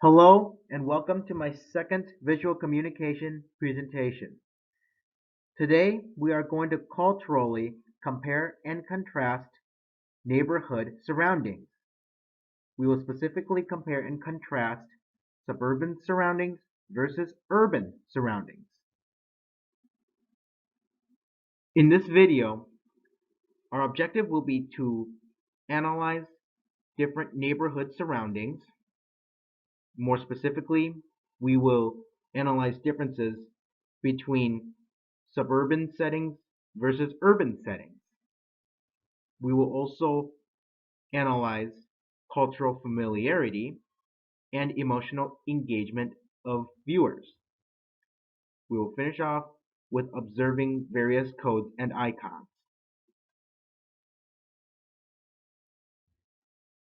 Hello and welcome to my second visual communication presentation. Today we are going to culturally compare and contrast neighborhood surroundings. We will specifically compare and contrast suburban surroundings versus urban surroundings. In this video, our objective will be to analyze different neighborhood surroundings. More specifically, we will analyze differences between suburban settings versus urban settings. We will also analyze cultural familiarity and emotional engagement of viewers. We will finish off with observing various codes and icons.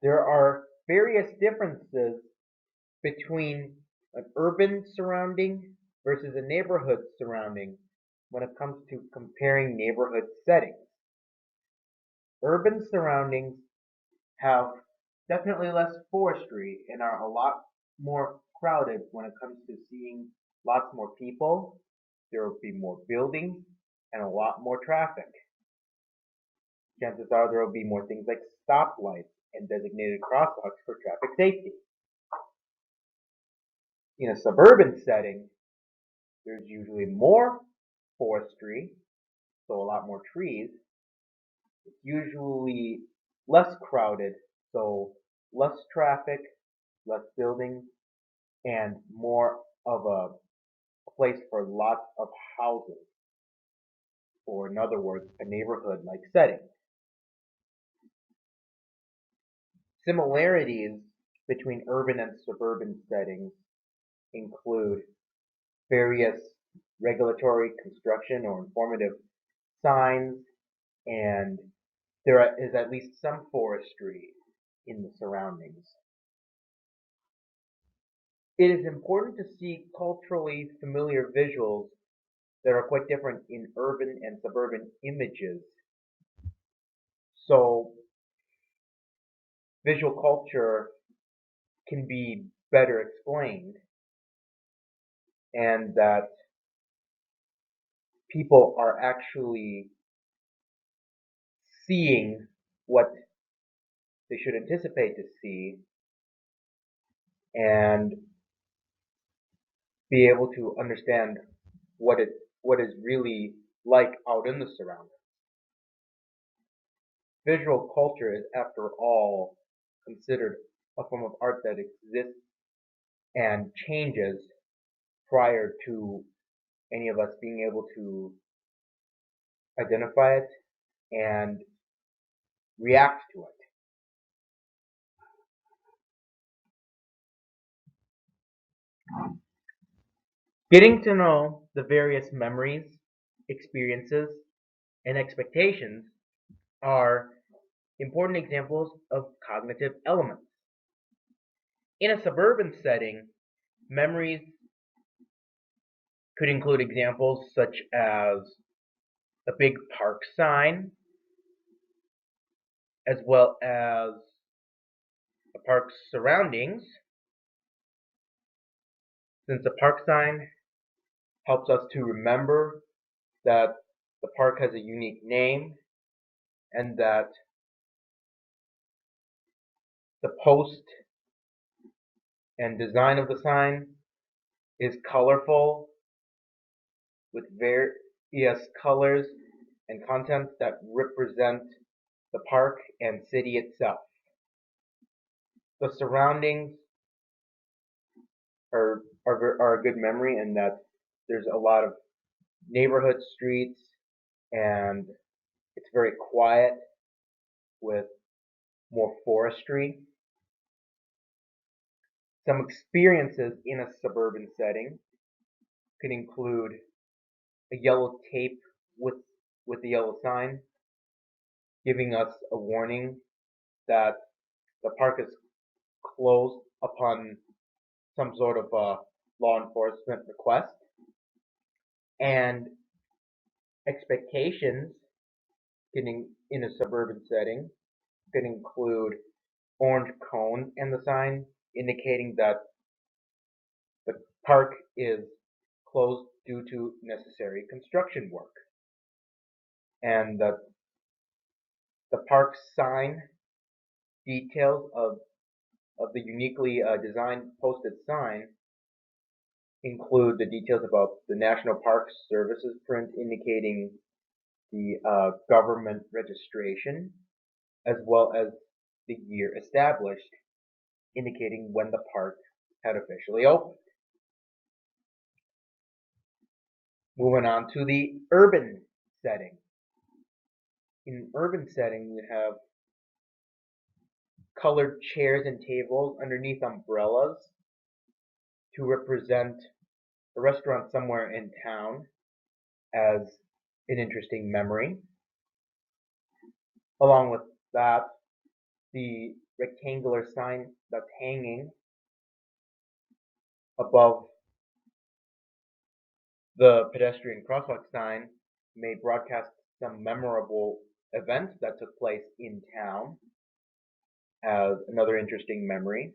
There are various differences between an urban surrounding versus a neighborhood surrounding when it comes to comparing neighborhood settings. Urban surroundings have definitely less forestry and are a lot more crowded when it comes to seeing lots more people. There will be more buildings and a lot more traffic. Chances are there will be more things like stoplights and designated crosswalks for traffic safety. In a suburban setting, there's usually more forestry, so a lot more trees. It's usually less crowded, so less traffic, less buildings, and more of a place for lots of houses, or in other words, a neighborhood-like setting. Similarities between urban and suburban settings include various regulatory construction or informative signs, and there is at least some forestry in the surroundings. It is important to see culturally familiar visuals that are quite different in urban and suburban images. So visual culture can be better explained, and that people are actually seeing what they should anticipate to see and be able to understand what is really like out in the surroundings. Visual culture is, after all, considered a form of art that exists and changes prior to any of us being able to identify it and react to it. Getting to know the various memories, experiences, and expectations are important examples of cognitive elements. In a suburban setting, memories could include examples such as a big park sign, as well as the park's surroundings, since the park sign helps us to remember that the park has a unique name and that the post and design of the sign is colorful with various colors and contents that represent the park and city itself. The surroundings are a good memory in that there's a lot of neighborhood streets and it's very quiet with more forestry. Some experiences in a suburban setting could include a yellow tape with the yellow sign giving us a warning that the park is closed upon some sort of law enforcement request. And expectations in a suburban setting could include orange cones in the sign indicating that park is closed due to necessary construction work. And the park sign details of the uniquely designed posted sign include the details about the National Park Services print indicating the government registration, as well as the year established, indicating when the park had officially opened. Moving on to the urban setting. In an urban setting, we have colored chairs and tables underneath umbrellas to represent a restaurant somewhere in town as an interesting memory. Along with that, the rectangular sign that's hanging above the pedestrian crosswalk sign may broadcast some memorable event that took place in town as another interesting memory.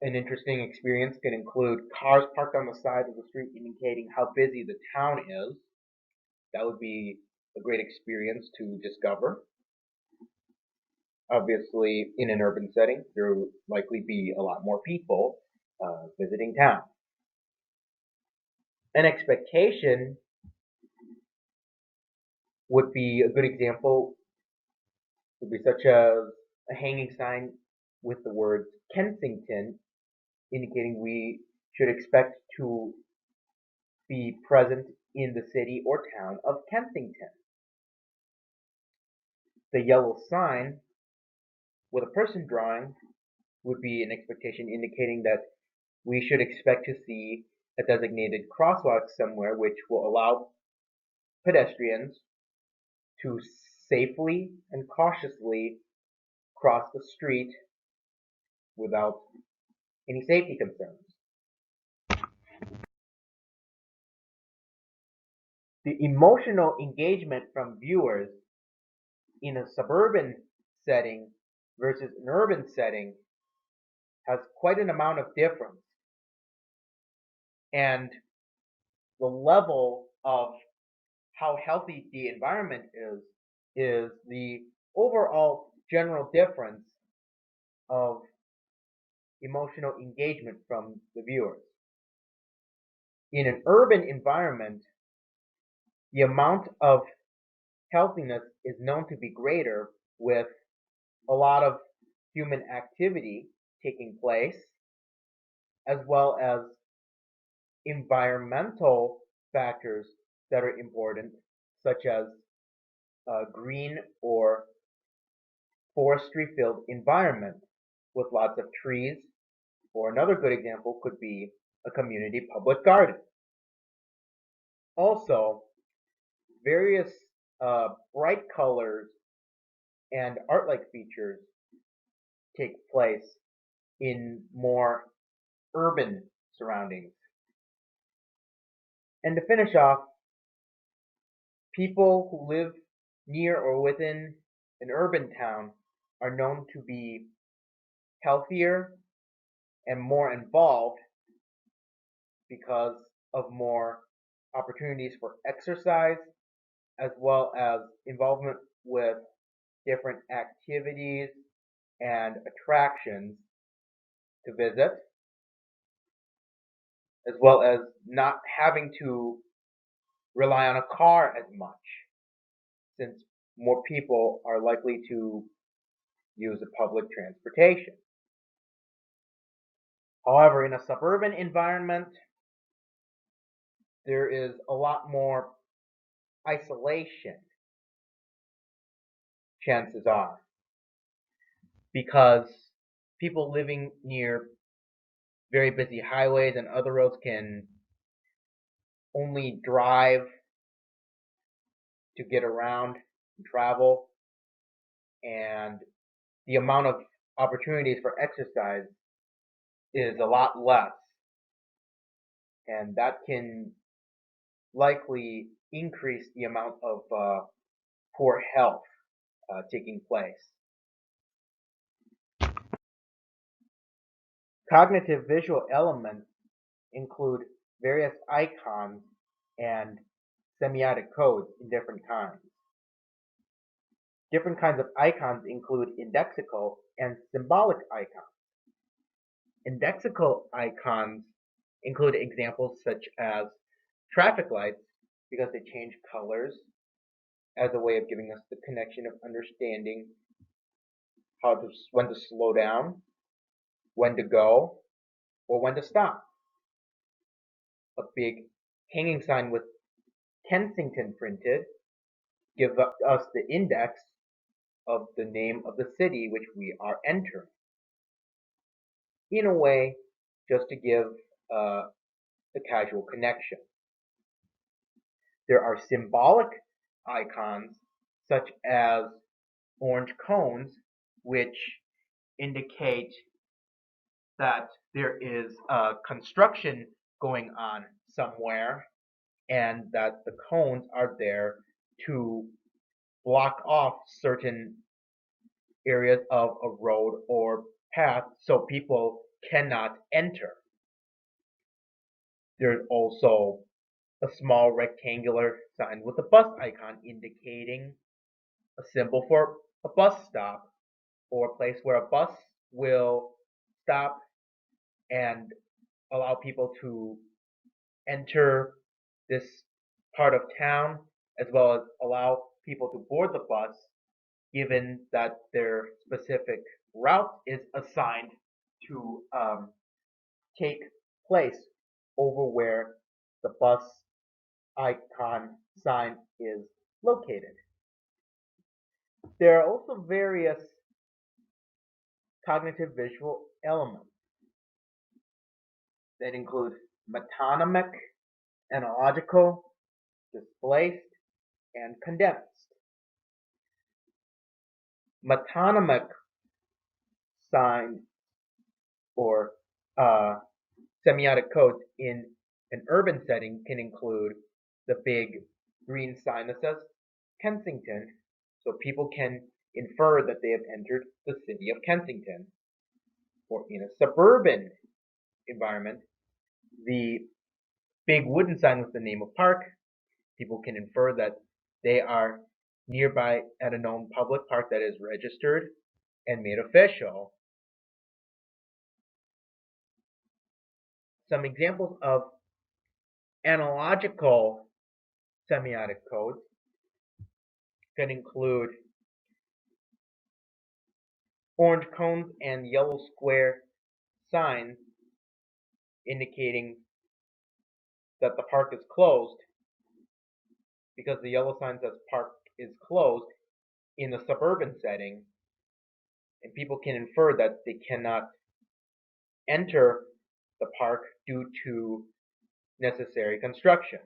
An interesting experience can include cars parked on the side of the street indicating how busy the town is. That would be a great experience to discover. Obviously, in an urban setting, there will likely be a lot more people visiting town. An expectation would be a good example, would be such as a hanging sign with the words Kensington, indicating we should expect to be present in the city or town of Kensington. The yellow sign with a person drawing would be an expectation indicating that we should expect to see a designated crosswalk somewhere which will allow pedestrians to safely and cautiously cross the street without any safety concerns. The emotional engagement from viewers in a suburban setting versus an urban setting has quite an amount of difference. And the level of how healthy the environment is the overall general difference of emotional engagement from the viewers. In an urban environment, the amount of healthiness is known to be greater with a lot of human activity taking place, as well as environmental factors that are important, such as green or forestry filled environment with lots of trees, or another good example could be a community public garden. Also, various bright colors and art-like features take place in more urban surroundings. And to finish off, people who live near or within an urban town are known to be healthier and more involved because of more opportunities for exercise as well as involvement with different activities and attractions to visit, as well as not having to rely on a car as much, since more people are likely to use a public transportation. However, in a suburban environment, there is a lot more isolation, chances are, because people living near very busy highways and other roads can only drive to get around and travel, and the amount of opportunities for exercise is a lot less, and that can likely increase the amount of poor health taking place. Cognitive visual elements include various icons and semiotic codes in different kinds. Different kinds of icons include indexical and symbolic icons. Indexical icons include examples such as traffic lights because they change colors as a way of giving us the connection of understanding when to slow down, when to go, or when to stop. A big hanging sign with Kensington printed gives us the index of the name of the city which we are entering. In a way, just to give the casual connection. There are symbolic icons such as orange cones, which indicate that there is construction going on somewhere and that the cones are there to block off certain areas of a road or path so people cannot enter. There's also a small rectangular sign with a bus icon indicating a symbol for a bus stop or a place where a bus will stop and allow people to enter this part of town as well as allow people to board the bus given that their specific route is assigned to take place over where the bus icon sign is located. There are also various cognitive visual elements that include metonymic, analogical, displaced, and condensed. Metonymic signs or semiotic codes in an urban setting can include the big green sign that says Kensington, so people can infer that they have entered the city of Kensington. Or in a suburban environment, the big wooden sign with the name of park, people can infer that they are nearby at a known public park that is registered and made official. Some examples of analogical semiotic codes can include orange cones and yellow square signs indicating that the park is closed because the yellow sign says park is closed in a suburban setting, and people can infer that they cannot enter the park due to necessary construction.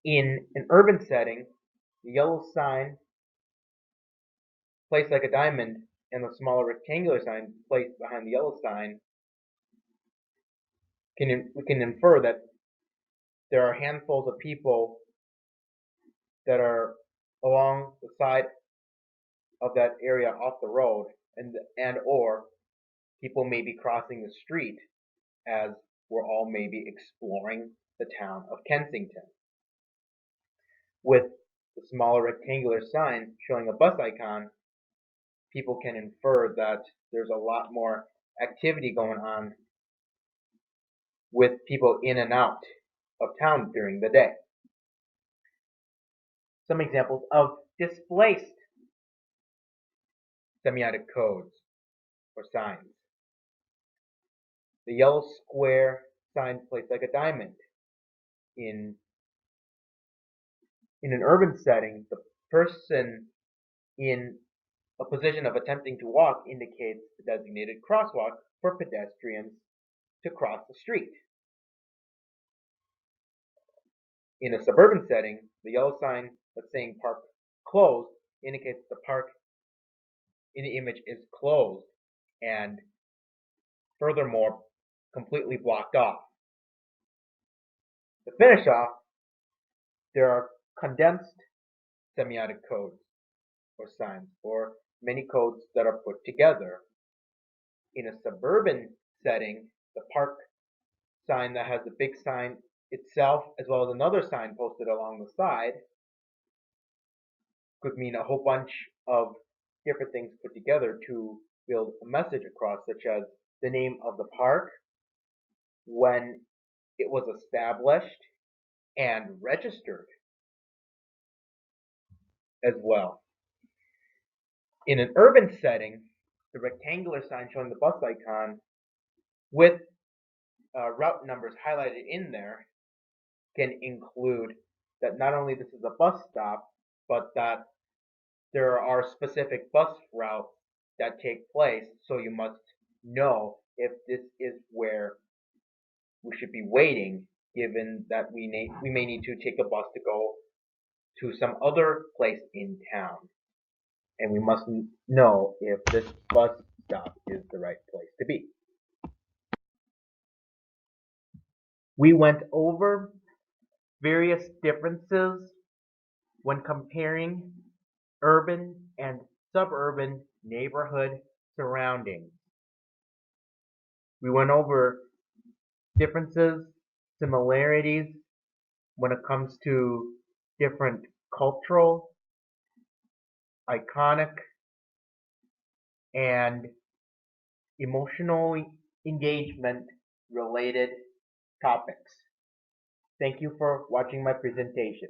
In an urban setting, the yellow sign placed like a diamond and the smaller rectangular sign placed behind the yellow sign we can infer that there are handfuls of people that are along the side of that area off the road and or people may be crossing the street as we're all maybe exploring the town of Kensington. With the smaller rectangular sign showing a bus icon, people can infer that there's a lot more activity going on with people in and out of town during the day. Some examples of displaced semiotic codes or signs. The yellow square sign placed like a diamond. In an urban setting, the person in a position of attempting to walk indicates the designated crosswalk for pedestrians to cross the street. In a suburban setting, the yellow sign that's saying park closed indicates the park in the image is closed and furthermore completely blocked off. To finish off, there are condensed semiotic codes or signs or many codes that are put together. In a suburban setting, the park sign that has the big sign itself as well as another sign posted along the side could mean a whole bunch of different things put together to build a message across, such as the name of the park, when it was established and registered as well. In an urban setting, the rectangular sign showing the bus icon with route numbers highlighted in there can include that not only this is a bus stop, but that there are specific bus routes that take place, so you must know if this is where we should be waiting, given that we may need to take a bus to go to some other place in town. And we must know if this bus stop is the right place to be. We went over various differences when comparing urban and suburban neighborhood surroundings. We went over differences, similarities when it comes to different cultural, iconic, and emotional engagement related topics. Thank you for watching my presentation.